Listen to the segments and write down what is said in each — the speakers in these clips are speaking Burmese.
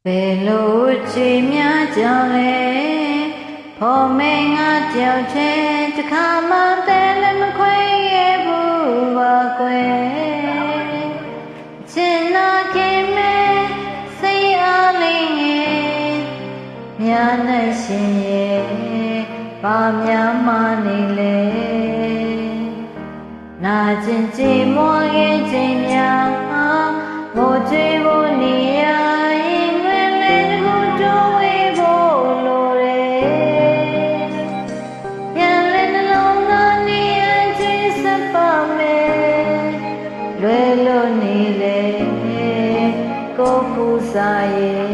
ဘယ်လိုချေမြကြောင့်လဲဖော်မေငါကြောက်ချဲတခါမှတဲလည်းမခွဲခဲ့ဘူးပါကွယ်ချင်နာခင်မဲစိတ်အားလေးငယ်များနဲ့ရှင်ရဲ့ပါများမနေလေနာကျင်ကြည်မွားခဲ့ခြင်းများမို့ကြွေးဖို့နေရလွယ်လို့နေလေကိုပူစားရဲ့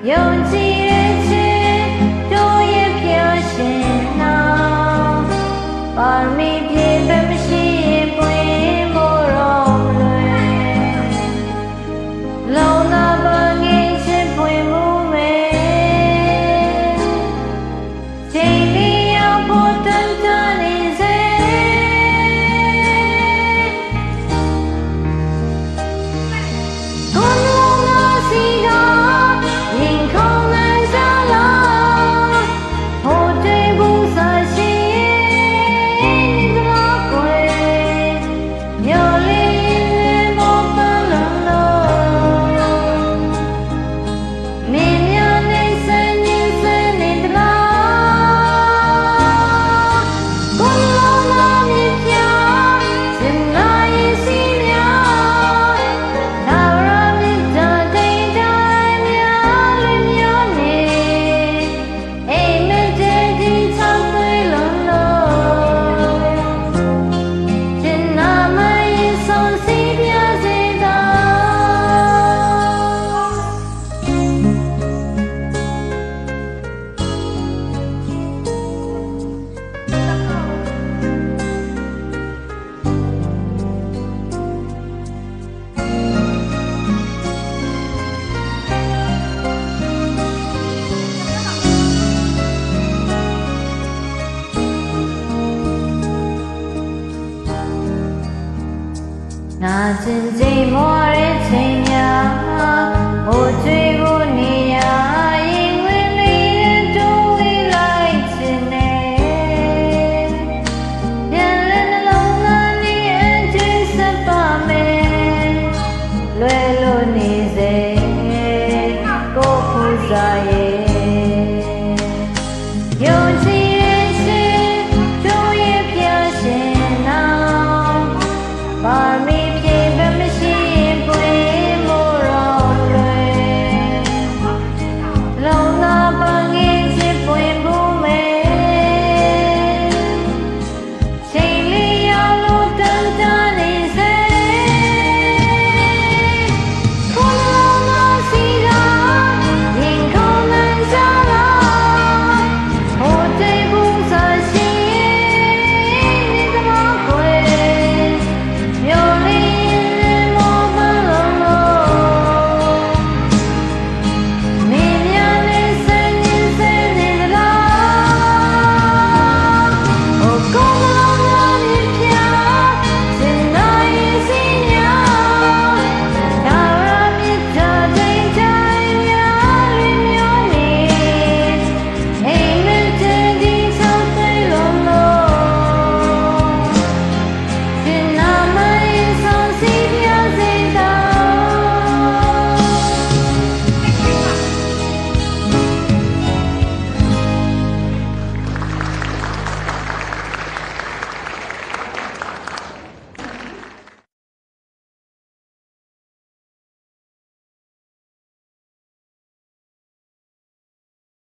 ယုံကြည်တဲ့ချင်းတို့ရဲ့ဖျားရှင်နာပါရမီပြည့်ပဲမရှိရင်ပွင့်ဖို့တော့မလွယ်လုံးသာပါငင်ချင်းပွင့်မှုမယ်ချိန်လေးရောက်ဖို့တန်တန်နေစေနာကျင်ကြိမ်မောတဲ့ချိန်များဟိုကြွေး